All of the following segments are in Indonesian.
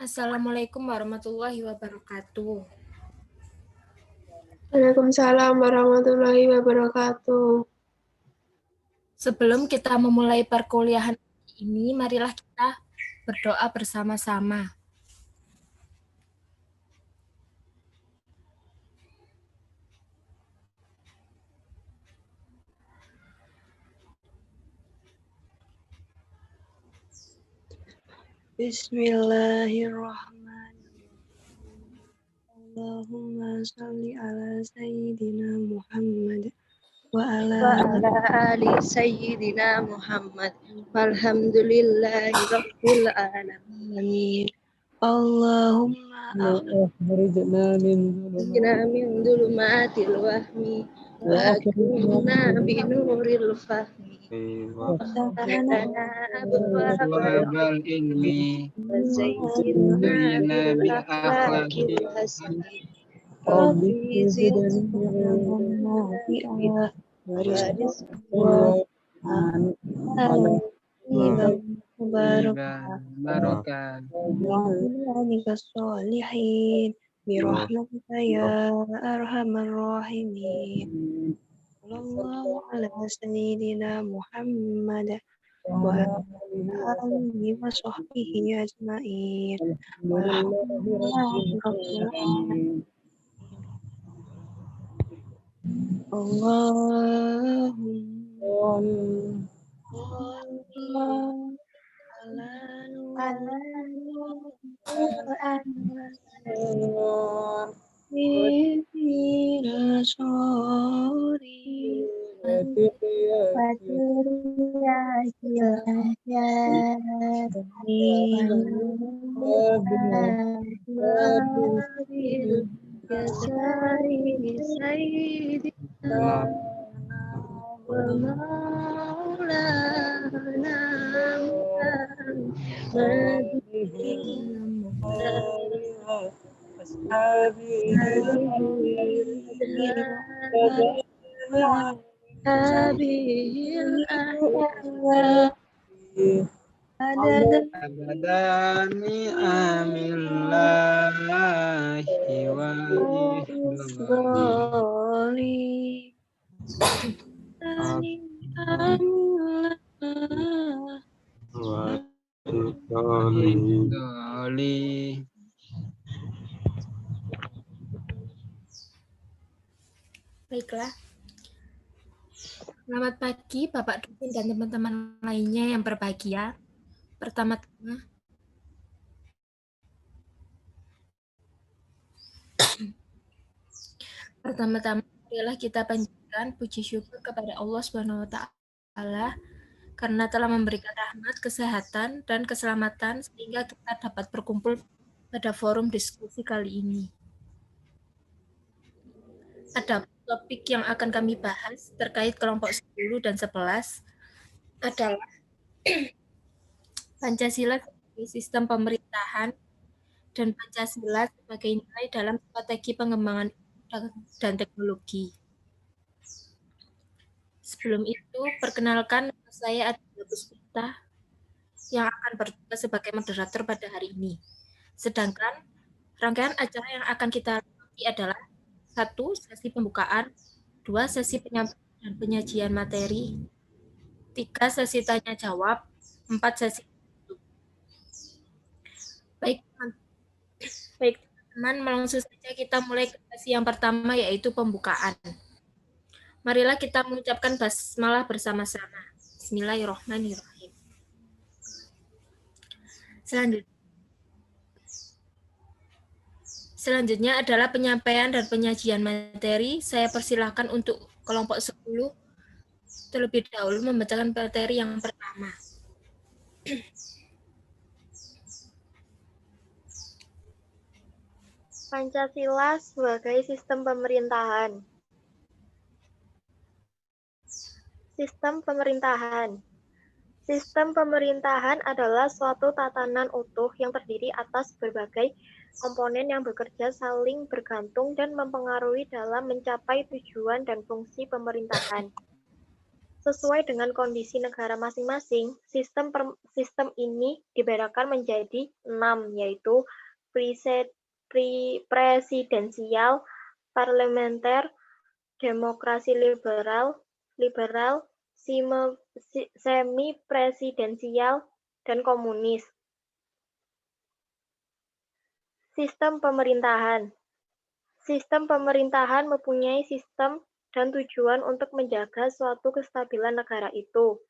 Assalamualaikum warahmatullahi wabarakatuh. Waalaikumsalam warahmatullahi wabarakatuh. Sebelum kita memulai perkuliahan ini, marilah kita berdoa bersama-sama. Bismillahirrahmanirrahim. Allahumma shalli ala sayyidina Muhammad wa ala ali sayyidina Muhammad walhamdulillahi rabbil alamin. Allahumma akhrijna min dhulumatil wahmi wa akrimna bi nuril fahmi akhrijna abwabal ilmi wa zayyinna bil akhlaqil hasani Rabbi zidna nafi'ah wa rizqan Barokan. Solihin birahmatika ya arhamar rahimin. Sallallahu ala sayyidina Muhammad wa alihi wa sahbihi ajma'in. Walhamdulillahi rabbil alamin. Adadani amillahi wa ifdali. Baiklah. Selamat pagi Bapak dosen dan teman-teman lainnya yang berbahagia. Pertama-tama marilah kita panjatkan puji syukur kepada Allah Subhanahu wa taala karena telah memberikan rahmat, kesehatan, dan keselamatan sehingga kita dapat berkumpul pada forum diskusi kali ini. Ada topik yang akan kami bahas terkait kelompok 10 dan 11 adalah Pancasila sebagai sistem pemerintahan dan Pancasila sebagai nilai dalam strategi pengembangan dan teknologi. Sebelum itu, perkenalkan nama saya Adila Puspita yang akan bertugas sebagai moderator pada hari ini. Sedangkan rangkaian acara yang akan kita lalui adalah 1. Sesi pembukaan, 2. Sesi penyampaian dan penyajian materi, 3. Sesi tanya jawab, 4. Sesi tutup. Baik teman-teman, langsung saja kita mulai ke sesi yang pertama, yaitu pembukaan. Marilah kita mengucapkan basmalah bersama-sama. Bismillahirrahmanirrahim. Selanjutnya adalah penyampaian dan penyajian materi. Saya persilahkan untuk kelompok 10 terlebih dahulu membacakan materi yang pertama. Pancasila sebagai sistem pemerintahan. Sistem pemerintahan. Sistem pemerintahan adalah suatu tatanan utuh yang terdiri atas berbagai komponen yang bekerja saling bergantung dan mempengaruhi dalam mencapai tujuan dan fungsi pemerintahan. Sesuai dengan kondisi negara masing-masing, sistem ini dibedakan menjadi 6, yaitu presidensial, parlementer, demokrasi liberal, semi-presidensial, dan komunis. Sistem pemerintahan. Sistem pemerintahan mempunyai sistem dan tujuan untuk menjaga suatu kestabilan negara itu.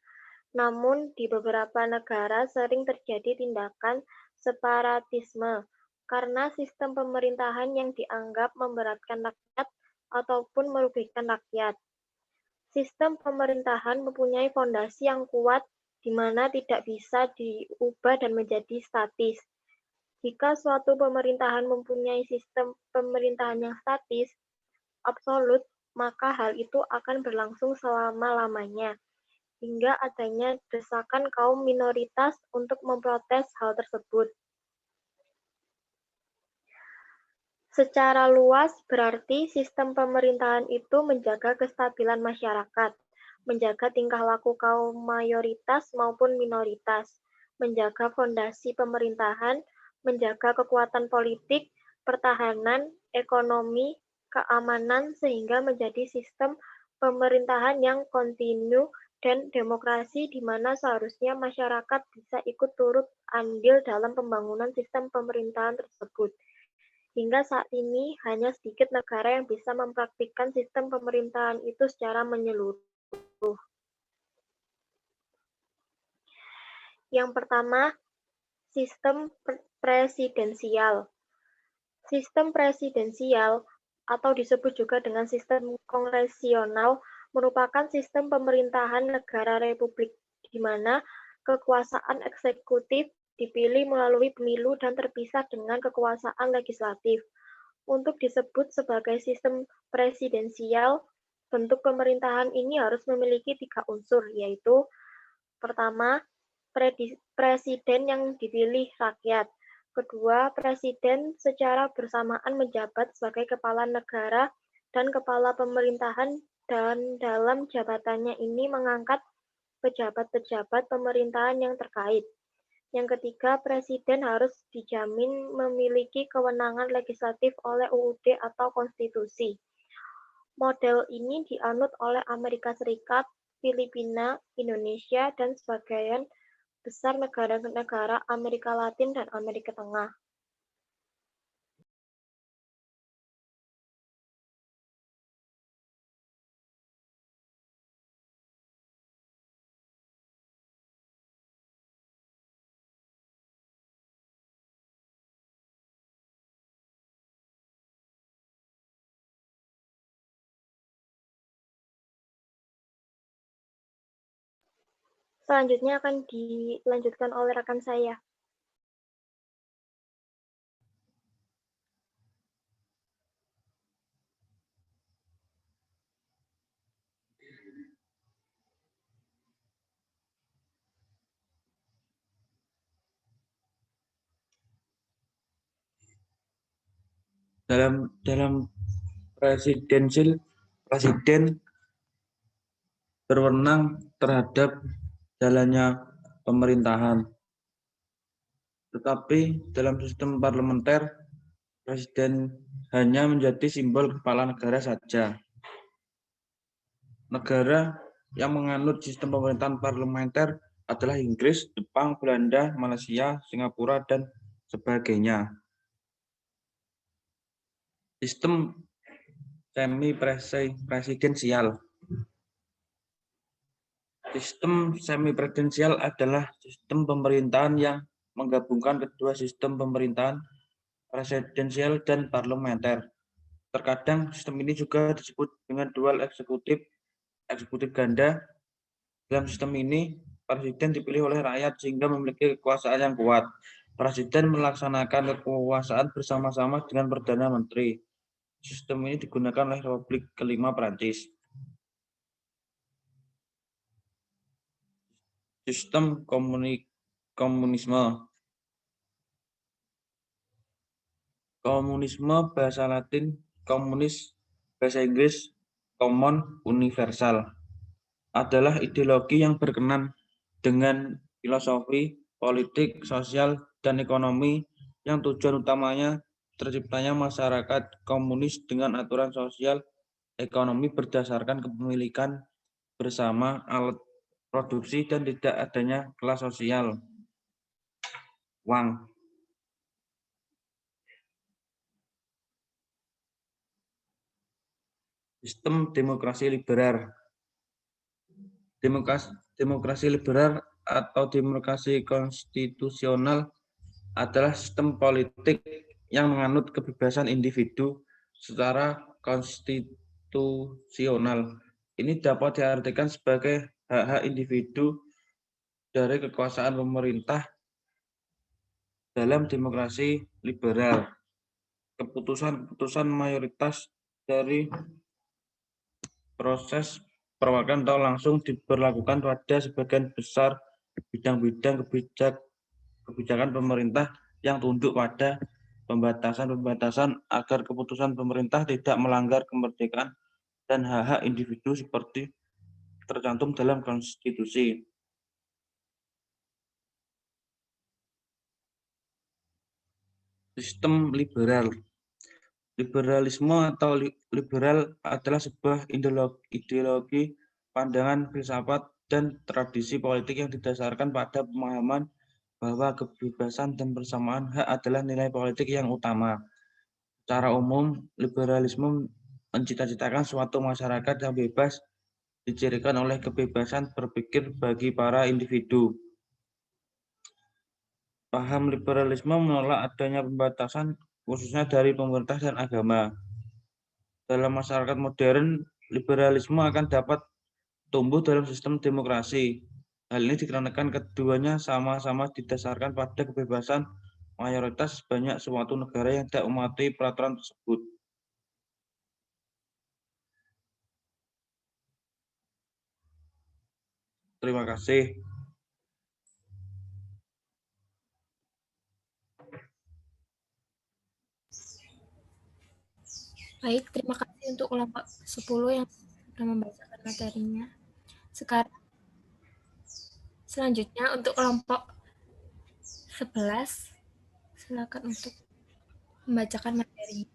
Namun, di beberapa negara sering terjadi tindakan separatisme karena sistem pemerintahan yang dianggap memberatkan rakyat ataupun merugikan rakyat. Sistem pemerintahan mempunyai fondasi yang kuat di mana tidak bisa diubah dan menjadi statis. Jika suatu pemerintahan mempunyai sistem pemerintahan yang statis, absolut, maka hal itu akan berlangsung selama-lamanya, hingga adanya desakan kaum minoritas untuk memprotes hal tersebut. Secara luas, berarti sistem pemerintahan itu menjaga kestabilan masyarakat, menjaga tingkah laku kaum mayoritas maupun minoritas, menjaga fondasi pemerintahan, menjaga kekuatan politik, pertahanan, ekonomi, keamanan, sehingga menjadi sistem pemerintahan yang kontinu dan demokrasi di mana seharusnya masyarakat bisa ikut turut andil dalam pembangunan sistem pemerintahan tersebut. Hingga saat ini, hanya sedikit negara yang bisa mempraktikkan sistem pemerintahan itu secara menyeluruh. Yang pertama, sistem presidensial. Sistem presidensial, atau disebut juga dengan sistem kongresional, merupakan sistem pemerintahan negara republik di mana kekuasaan eksekutif dipilih melalui pemilu dan terpisah dengan kekuasaan legislatif. Untuk disebut sebagai sistem presidensial, bentuk pemerintahan ini harus memiliki 3 unsur, yaitu pertama, presiden yang dipilih rakyat. Kedua, presiden secara bersamaan menjabat sebagai kepala negara dan kepala pemerintahan dan dalam jabatannya ini mengangkat pejabat-pejabat pemerintahan yang terkait. Yang ketiga, presiden harus dijamin memiliki kewenangan legislatif oleh UUD atau konstitusi. Model ini dianut oleh Amerika Serikat, Filipina, Indonesia, dan sebagian besar negara-negara Amerika Latin dan Amerika Tengah. Selanjutnya akan dilanjutkan oleh rekan saya. Dalam presidensial, presiden berwenang terhadap jalannya pemerintahan. Tetapi dalam sistem parlementer, presiden hanya menjadi simbol kepala negara saja. Negara yang menganut sistem pemerintahan parlementer adalah Inggris, Jepang, Belanda, Malaysia, Singapura, dan sebagainya. Sistem semi-presidensial. Sistem semi-presidensial adalah sistem pemerintahan yang menggabungkan kedua sistem pemerintahan presidensial dan parlementer. Terkadang sistem ini juga disebut dengan dual eksekutif ganda. Dalam sistem ini, presiden dipilih oleh rakyat sehingga memiliki kekuasaan yang kuat. Presiden melaksanakan kekuasaan bersama-sama dengan Perdana Menteri. Sistem ini digunakan oleh Republik kelima Prancis. Sistem komunisme. Komunisme bahasa Latin, komunis, bahasa Inggris, common, universal. adalah ideologi yang berkenan dengan filosofi, politik, sosial, dan ekonomi yang tujuan utamanya terciptanya masyarakat komunis dengan aturan sosial ekonomi berdasarkan kepemilikan bersama alat produksi dan tidak adanya kelas sosial. Wang. Sistem demokrasi liberal. Demokrasi liberal atau demokrasi konstitusional adalah sistem politik yang menganut kebebasan individu secara konstitusional. Ini dapat diartikan sebagai hak-hak individu dari kekuasaan pemerintah dalam demokrasi liberal. Keputusan-keputusan mayoritas dari proses perwakilan atau langsung diberlakukan pada sebagian besar bidang-bidang kebijakan pemerintah yang tunduk pada pembatasan-pembatasan agar keputusan pemerintah tidak melanggar kemerdekaan dan hak-hak individu seperti tercantum dalam konstitusi. Sistem liberal. Liberalisme atau liberal adalah sebuah ideologi, pandangan, filsafat, dan tradisi politik yang didasarkan pada pemahaman bahwa kebebasan dan persamaan hak adalah nilai politik yang utama. Secara umum, liberalisme mencita-citakan suatu masyarakat yang bebas dicirikan oleh kebebasan berpikir bagi para individu. Paham liberalisme menolak adanya pembatasan khususnya dari pemerintah dan agama. Dalam masyarakat modern, liberalisme akan dapat tumbuh dalam sistem demokrasi. Hal ini dikarenakan keduanya sama-sama didasarkan pada kebebasan mayoritas banyak suatu negara yang tidak mematuhi peraturan tersebut. Terima kasih. Baik, terima kasih untuk kelompok 10 yang sudah membacakan materinya. Selanjutnya untuk kelompok 11, silakan untuk membacakan materinya.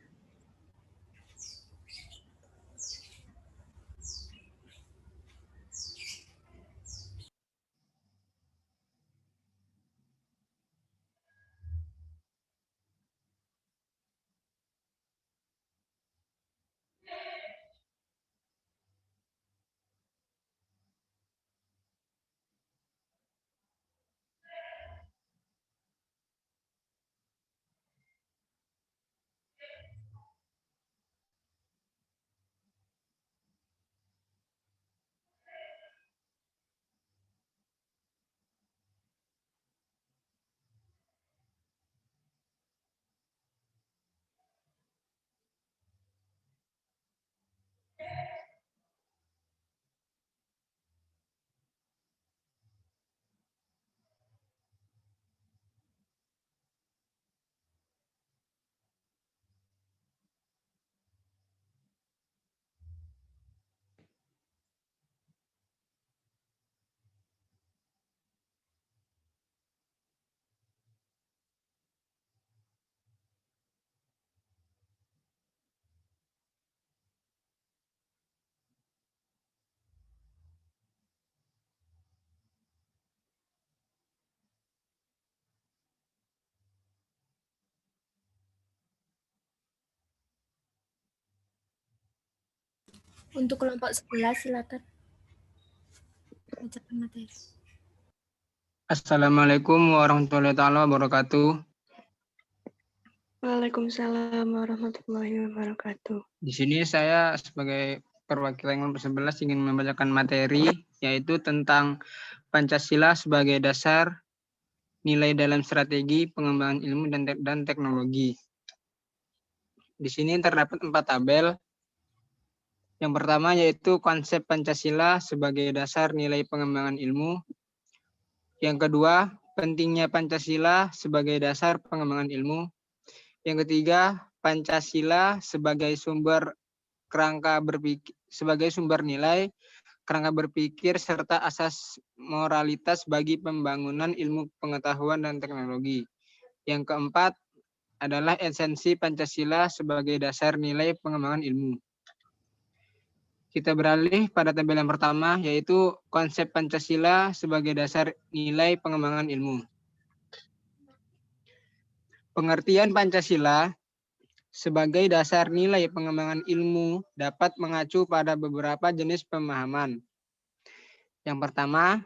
Untuk kelompok 11, silakan bacakan materi. Assalamualaikum warahmatullahi wabarakatuh. Waalaikumsalam warahmatullahi wabarakatuh. Di sini saya sebagai perwakilan kelompok 11 ingin membacakan materi yaitu tentang Pancasila sebagai dasar nilai dalam strategi pengembangan ilmu dan teknologi. Di sini terdapat 4 tabel. Yang pertama yaitu konsep Pancasila sebagai dasar nilai pengembangan ilmu. Yang kedua, pentingnya Pancasila sebagai dasar pengembangan ilmu. Yang ketiga, Pancasila sebagai sumber kerangka berpikir, sebagai sumber nilai, kerangka berpikir, serta asas moralitas bagi pembangunan ilmu pengetahuan dan teknologi. Yang keempat adalah esensi Pancasila sebagai dasar nilai pengembangan ilmu. Kita beralih pada tabel yang pertama, yaitu konsep Pancasila sebagai dasar nilai pengembangan ilmu. Pengertian Pancasila sebagai dasar nilai pengembangan ilmu dapat mengacu pada beberapa jenis pemahaman. Yang pertama,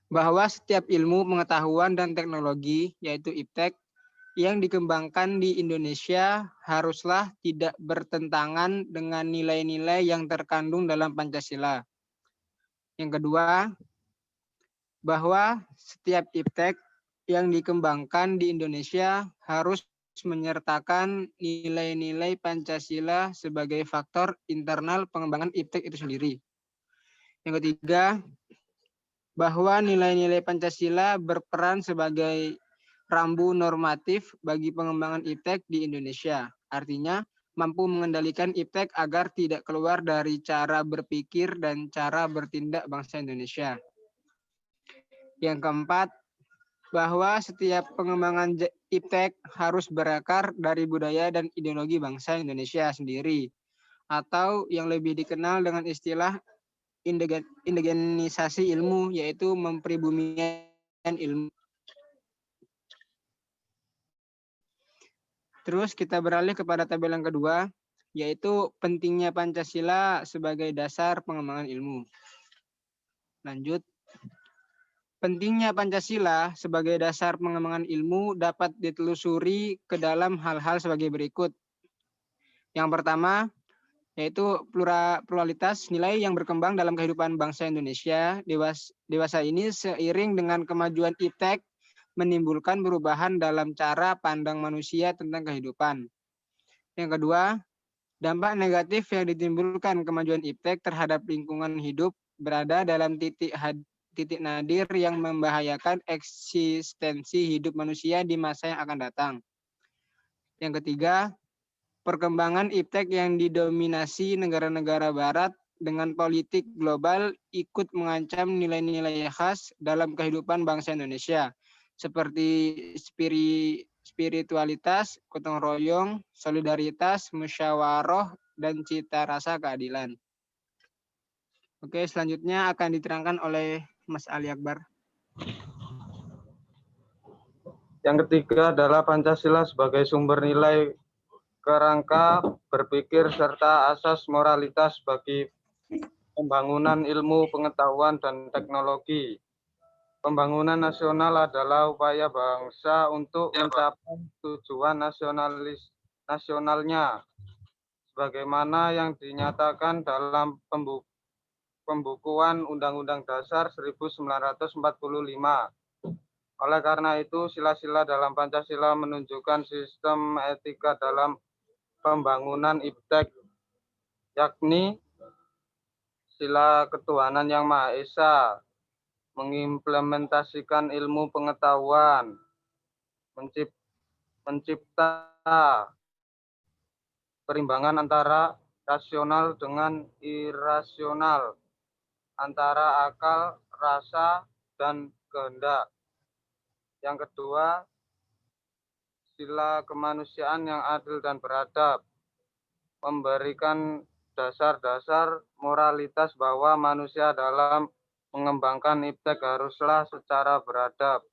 bahwa setiap ilmu pengetahuan dan teknologi, yaitu IPTEK, yang dikembangkan di Indonesia haruslah tidak bertentangan dengan nilai-nilai yang terkandung dalam Pancasila. Yang kedua, bahwa setiap IPTEK yang dikembangkan di Indonesia harus menyertakan nilai-nilai Pancasila sebagai faktor internal pengembangan IPTEK itu sendiri. Yang ketiga, bahwa nilai-nilai Pancasila berperan sebagai rambu normatif bagi pengembangan IPTEK di Indonesia. Artinya, mampu mengendalikan IPTEK agar tidak keluar dari cara berpikir dan cara bertindak bangsa Indonesia. Yang keempat, bahwa setiap pengembangan IPTEK harus berakar dari budaya dan ideologi bangsa Indonesia sendiri, atau yang lebih dikenal dengan istilah indigenisasi ilmu, yaitu mempribumikan ilmu. Terus kita beralih kepada tabel yang kedua, yaitu pentingnya Pancasila sebagai dasar pengembangan ilmu. Lanjut. Pentingnya Pancasila sebagai dasar pengembangan ilmu dapat ditelusuri ke dalam hal-hal sebagai berikut. Yang pertama, yaitu pluralitas nilai yang berkembang dalam kehidupan bangsa Indonesia. Dewasa ini seiring dengan kemajuan IPTEK menimbulkan perubahan dalam cara pandang manusia tentang kehidupan. Yang kedua, dampak negatif yang ditimbulkan kemajuan IPTEK terhadap lingkungan hidup berada dalam titik nadir yang membahayakan eksistensi hidup manusia di masa yang akan datang. Yang ketiga, perkembangan IPTEK yang didominasi negara-negara barat dengan politik global ikut mengancam nilai-nilai khas dalam kehidupan bangsa Indonesia, seperti spiritualitas, gotong royong, solidaritas, musyawarah, dan cita rasa keadilan. Oke, selanjutnya akan diterangkan oleh Mas Ali Akbar. Yang ketiga adalah Pancasila sebagai sumber nilai, kerangka berpikir, serta asas moralitas bagi pembangunan ilmu pengetahuan dan teknologi. Pembangunan nasional adalah upaya bangsa untuk mencapai tujuan nasionalnya, sebagaimana yang dinyatakan dalam pembukuan Undang-Undang Dasar 1945. Oleh karena itu, sila-sila dalam Pancasila menunjukkan sistem etika dalam pembangunan IPTEK, yakni sila ketuhanan yang Maha Esa, mengimplementasikan ilmu pengetahuan, mencipta perimbangan antara rasional dengan irasional, antara akal, rasa, dan kehendak. Yang kedua, sila kemanusiaan yang adil dan beradab, memberikan dasar-dasar moralitas bahwa manusia dalam mengembangkan IPTEK haruslah secara beradab.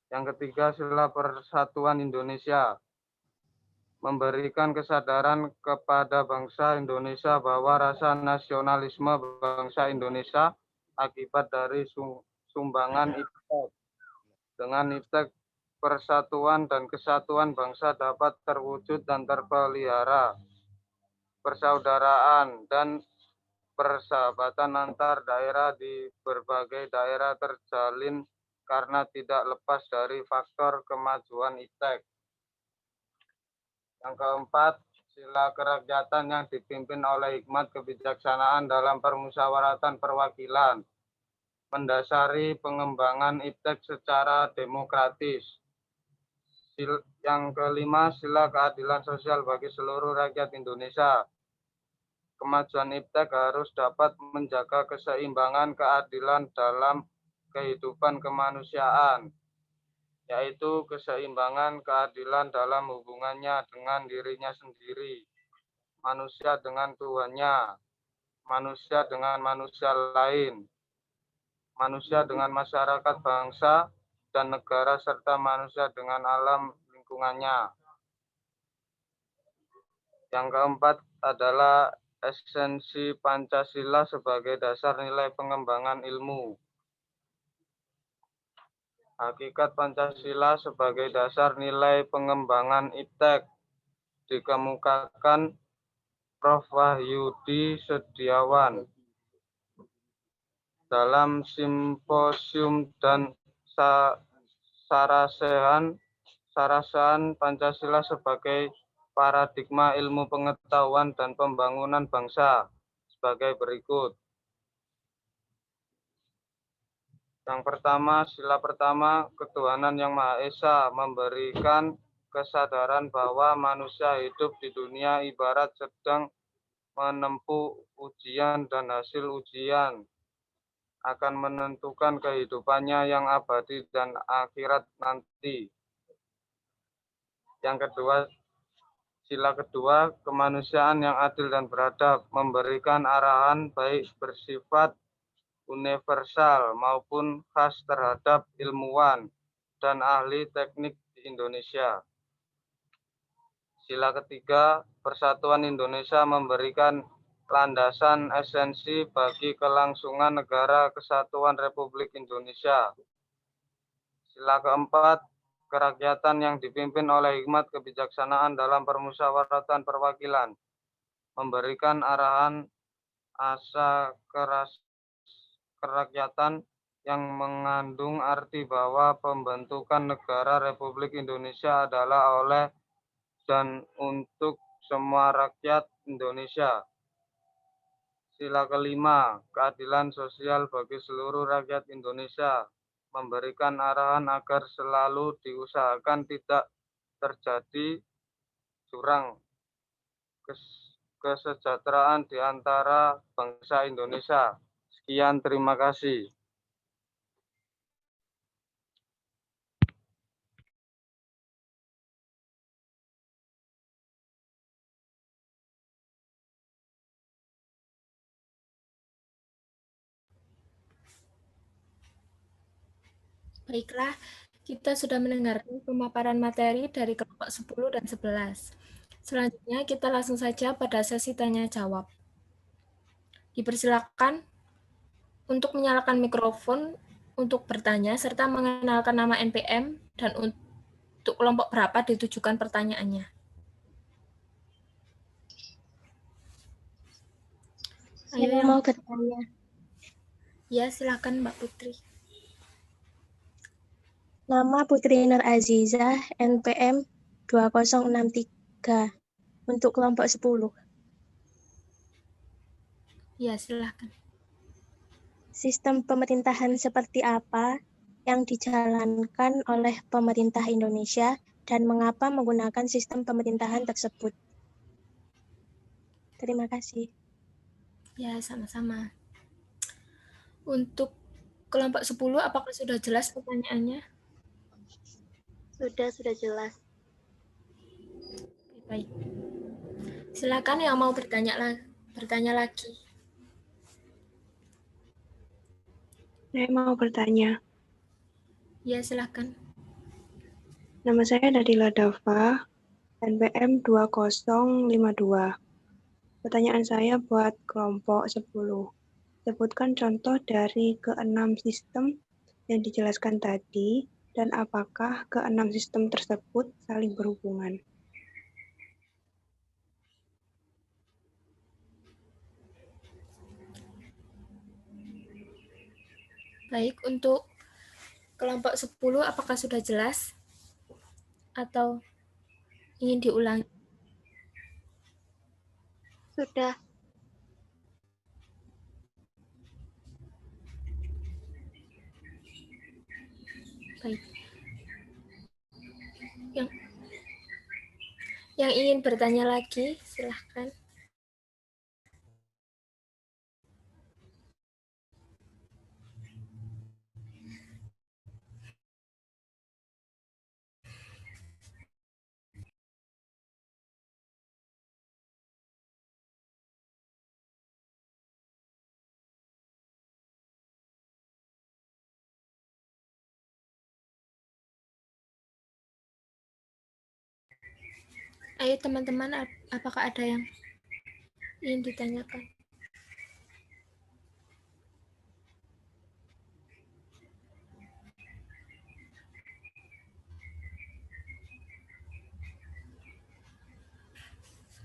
Yang ketiga, sila persatuan Indonesia, memberikan kesadaran kepada bangsa Indonesia bahwa rasa nasionalisme bangsa Indonesia akibat dari sumbangan IPTEK. Dengan IPTEK, persatuan dan kesatuan bangsa dapat terwujud dan terpelihara. Persaudaraan dan persahabatan antar daerah di berbagai daerah terjalin karena tidak lepas dari faktor kemajuan IPTEK. Yang keempat, sila kerakyatan yang dipimpin oleh hikmat kebijaksanaan dalam permusyawaratan perwakilan, mendasari pengembangan IPTEK secara demokratis. Yang kelima, sila keadilan sosial bagi seluruh rakyat Indonesia, kemajuan iptek harus dapat menjaga keseimbangan keadilan dalam kehidupan kemanusiaan, yaitu keseimbangan keadilan dalam hubungannya dengan dirinya sendiri, manusia dengan Tuhannya, manusia dengan manusia lain, manusia dengan masyarakat bangsa dan negara, serta manusia dengan alam lingkungannya. Yang keempat adalah esensi Pancasila sebagai dasar nilai pengembangan ilmu. Hakikat Pancasila sebagai dasar nilai pengembangan iptek dikemukakan Prof. Wahyudi Setiawan dalam simposium dan sarasehan Pancasila sebagai paradigma ilmu pengetahuan dan pembangunan bangsa sebagai berikut. Yang pertama, sila pertama, ketuhanan yang Maha Esa memberikan kesadaran bahwa manusia hidup di dunia ibarat sedang menempuh ujian dan hasil ujian akan menentukan kehidupannya yang abadi dan akhirat nanti. Yang kedua, sila kedua, kemanusiaan yang adil dan beradab memberikan arahan baik bersifat universal maupun khas terhadap ilmuwan dan ahli teknik di Indonesia. Sila ketiga, Persatuan Indonesia memberikan landasan esensi bagi kelangsungan negara kesatuan Republik Indonesia. Sila keempat, kerakyatan yang dipimpin oleh hikmat kebijaksanaan dalam permusyawaratan perwakilan memberikan arahan asa kerakyatan yang mengandung arti bahwa pembentukan negara Republik Indonesia adalah oleh dan untuk semua rakyat Indonesia. Sila kelima, keadilan sosial bagi seluruh rakyat Indonesia memberikan arahan agar selalu diusahakan tidak terjadi jurang kesejahteraan di antara bangsa Indonesia. Sekian, terima kasih. Baiklah, kita sudah mendengarkan pemaparan materi dari kelompok 10 dan 11. Selanjutnya kita langsung saja pada sesi tanya jawab. Dipersilakan untuk menyalakan mikrofon untuk bertanya serta mengenalkan nama NPM dan untuk kelompok berapa ditujukan pertanyaannya. Ayo Saya yang mau bertanya. ya, silakan Mbak Putri. Nama Putri Nur Azizah, NPM 2063, untuk kelompok 10. Ya, silakan. Sistem pemerintahan seperti apa yang dijalankan oleh pemerintah Indonesia dan mengapa menggunakan sistem pemerintahan tersebut? Terima kasih. Ya, sama-sama. Untuk kelompok 10, apakah sudah jelas pertanyaannya? Sudah jelas. Baik. Silakan yang mau bertanya lagi. Saya mau bertanya. Ya, silakan. Nama saya Nadila Dava, NPM 2052. Pertanyaan saya buat kelompok 10. Sebutkan contoh dari ke-6 sistem yang dijelaskan tadi dan apakah ke-6 sistem tersebut saling berhubungan. Baik, untuk kelompok 10 apakah sudah jelas? Atau ingin diulangi? Sudah. Baik. Yang ingin bertanya lagi, silahkan. Ayo teman-teman, apakah ada yang ingin ditanyakan?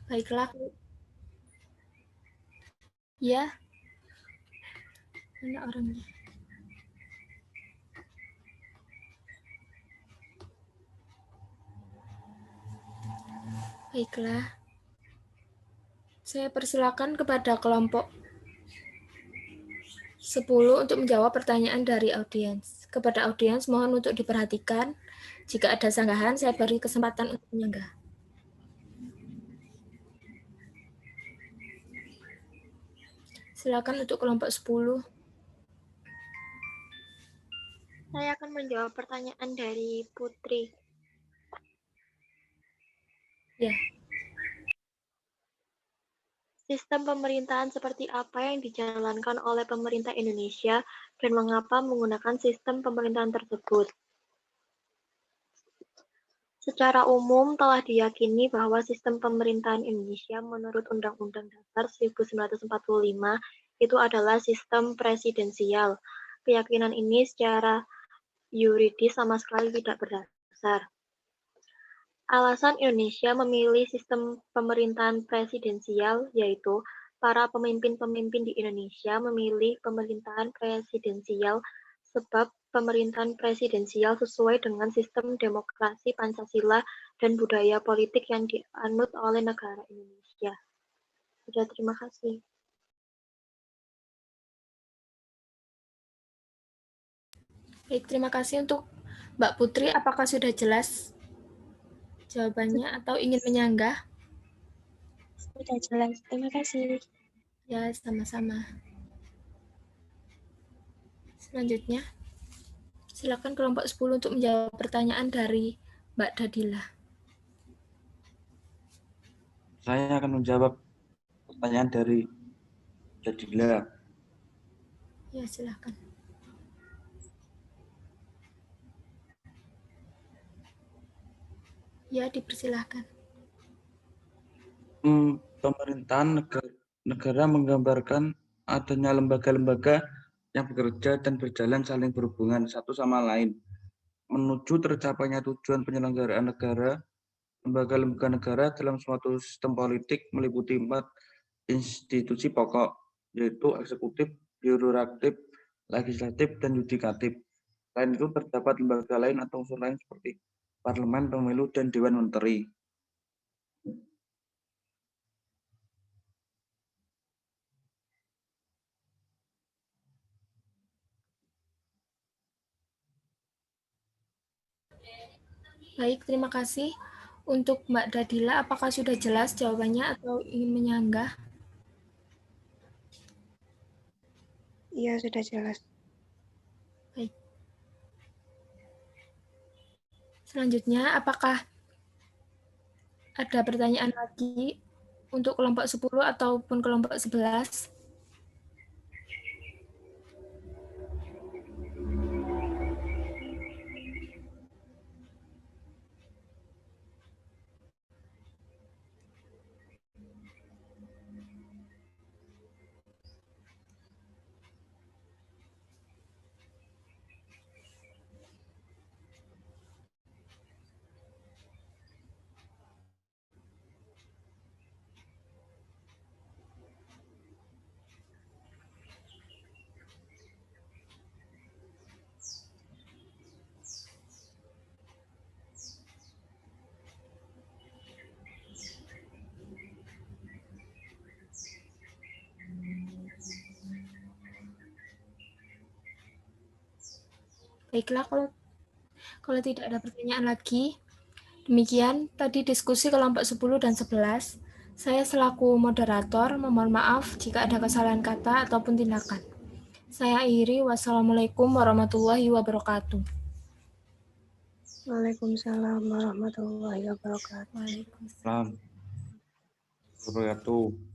Baiklah. Ya. Mana orangnya? Baiklah. Saya persilakan kepada kelompok 10 untuk menjawab pertanyaan dari audiens. Kepada audiens mohon untuk diperhatikan. Jika ada sanggahan, saya beri kesempatan untuk menyanggah. Silakan untuk kelompok 10. Saya akan menjawab pertanyaan dari Putri. Ya. Sistem pemerintahan seperti apa yang dijalankan oleh pemerintah Indonesia dan mengapa menggunakan sistem pemerintahan tersebut? Secara umum telah diyakini bahwa sistem pemerintahan Indonesia menurut Undang-Undang Dasar 1945 itu adalah sistem presidensial. Keyakinan ini secara yuridis sama sekali tidak berdasar. Alasan Indonesia memilih sistem pemerintahan presidensial yaitu para pemimpin-pemimpin di Indonesia memilih pemerintahan presidensial sebab pemerintahan presidensial sesuai dengan sistem demokrasi Pancasila dan budaya politik yang dianut oleh negara Indonesia. Sudah, terima kasih. Baik, terima kasih untuk Mbak Putri. Apakah sudah jelas jawabannya atau ingin menyanggah? Sudah jelas. Terima kasih. Ya, sama-sama. Selanjutnya, silakan kelompok 10 untuk menjawab pertanyaan dari Mbak Dadila. Saya akan menjawab pertanyaan dari Jadila. Ya, silakan. Ya, dipersilahkan. Pemerintahan negara menggambarkan adanya lembaga-lembaga yang bekerja dan berjalan saling berhubungan satu sama lain. Menuju tercapainya tujuan penyelenggaraan negara, lembaga-lembaga negara dalam suatu sistem politik meliputi 4 institusi pokok, yaitu eksekutif, birokratif, legislatif, dan yudikatif. Selain itu terdapat lembaga lain atau unsur lain seperti parlemen, pemilu, dan dewan menteri. Baik, terima kasih. Untuk Mbak Dadila, apakah sudah jelas jawabannya atau ingin menyanggah? Iya, sudah jelas. Baik. Selanjutnya, apakah ada pertanyaan lagi untuk kelompok 10 ataupun kelompok 11? Baiklah, kalau tidak ada pertanyaan lagi, demikian tadi diskusi kelompok 10 dan 11. Saya selaku moderator memohon maaf jika ada kesalahan kata ataupun tindakan. Saya akhiri. Wassalamualaikum warahmatullahi wabarakatuh. Waalaikumsalam warahmatullahi wabarakatuh. Waalaikumsalam. Wabarakatuh.